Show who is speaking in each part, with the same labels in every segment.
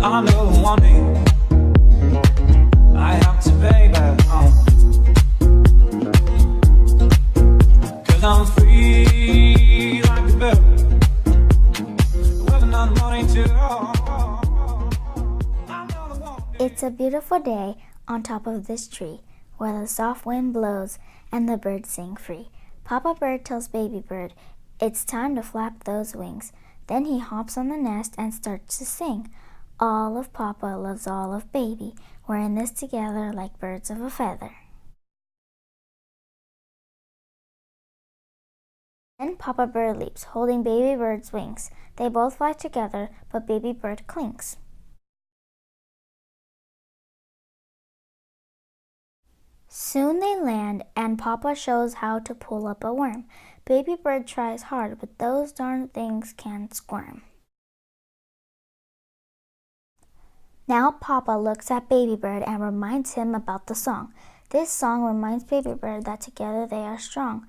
Speaker 1: I'm the one I have to pay back home, 'cause I'm free like a bird with enough money to
Speaker 2: It's a beautiful day on top of this tree, where the soft wind blows and the birds sing free. Papa Bird tells Baby Bird it's time to flap those wings. Then he hops on the nest and starts to sing. All of Papa loves all of Baby. We're in this together like birds of a feather. Then Papa Bird leaps, holding Baby Bird's wings. They both fly together, but Baby Bird clings. Soon they land, and Papa shows how to pull up a worm. Baby Bird tries hard, but those darn things can squirm. Now Papa looks at Baby Bird and reminds him about the song. This song reminds Baby Bird that together they are strong.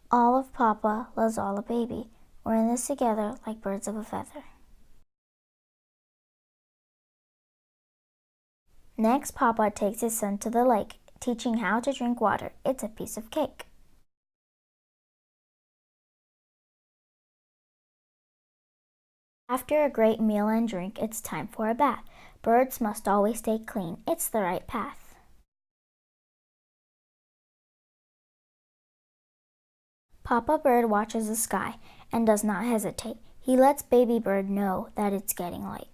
Speaker 2: All of Papa loves all of Baby. We're in this together like birds of a feather. Next, Papa takes his son to the lake, teaching how to drink water. It's a piece of cake. After a great meal and drink, it's time for a bath. Birds must always stay clean. It's the right path. Papa Bird watches the sky and does not hesitate. He lets Baby Bird know that it's getting late.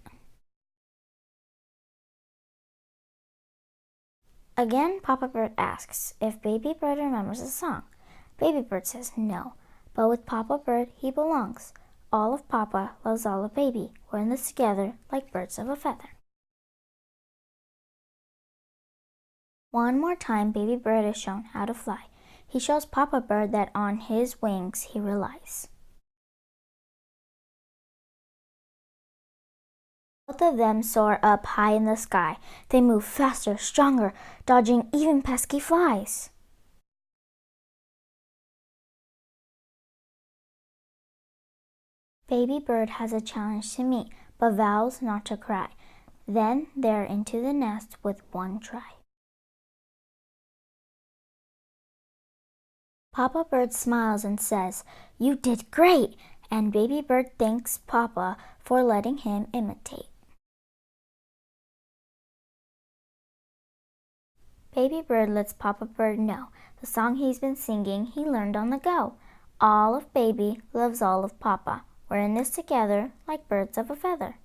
Speaker 2: Again, Papa Bird asks if Baby Bird remembers the song. Baby Bird says no, but with Papa Bird he belongs. All of Papa loves all of Baby. We're in this together like birds of a feather. One more time, Baby Bird is shown how to fly. He shows Papa Bird that on his wings he relies. Both of them soar up high in the sky. They move faster, stronger, dodging even pesky flies. Baby Bird has a challenge to meet, but vows not to cry. Then they're into the nest with one try. Papa Bird smiles and says, "You did great!" And Baby Bird thanks Papa for letting him imitate. Baby Bird lets Papa Bird know the song he's been singing he learned on the go. All of Baby loves all of Papa. We're in this together like birds of a feather.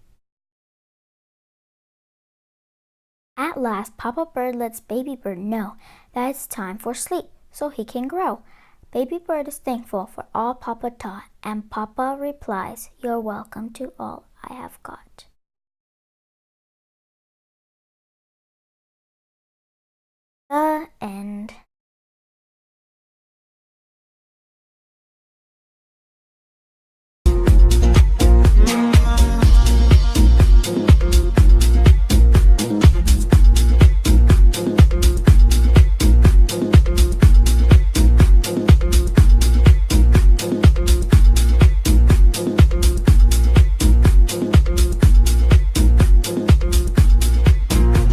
Speaker 2: At last, Papa Bird lets Baby Bird know that it's time for sleep so he can grow. Baby Bird is thankful for all Papa taught, and Papa replies, "You're welcome to all I have got." The end.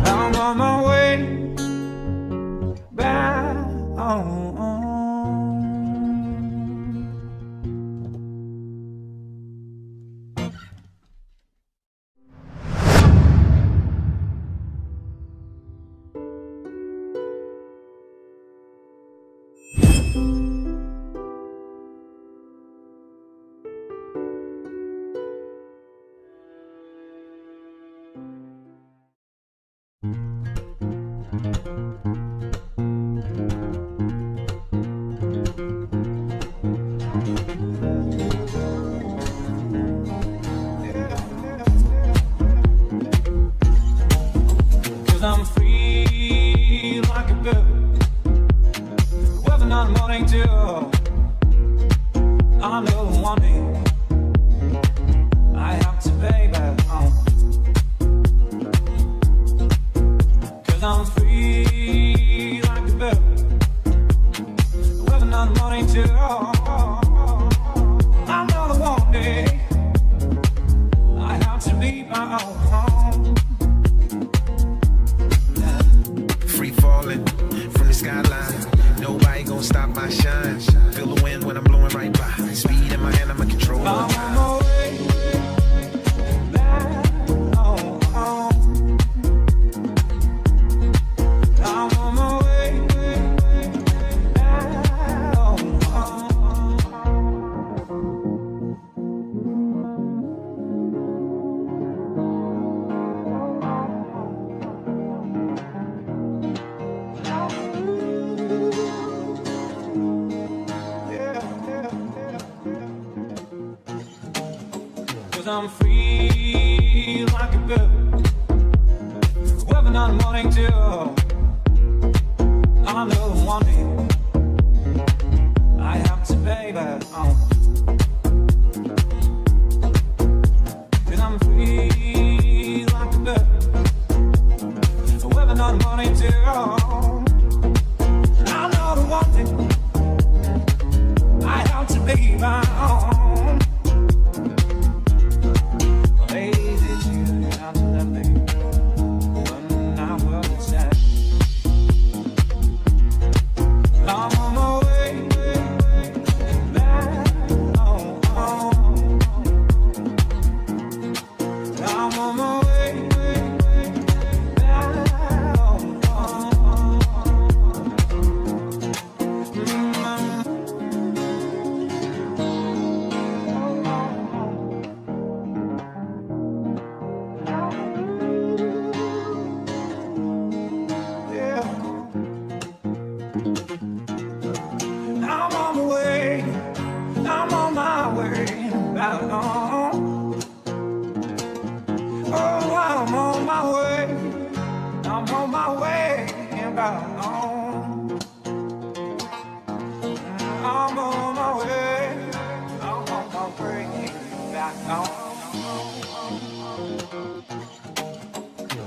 Speaker 1: I'm on my way back 'Cause I'm free like a bird, whether I'm wanting to. I know one day I have to, baby. Cause I'm free like a bird, whether I'm wanting to. I know the one thing I have to be my own.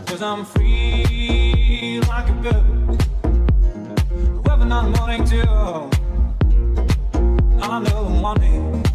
Speaker 1: Cause I'm free like a bird, whether I'm wanting to. I know one day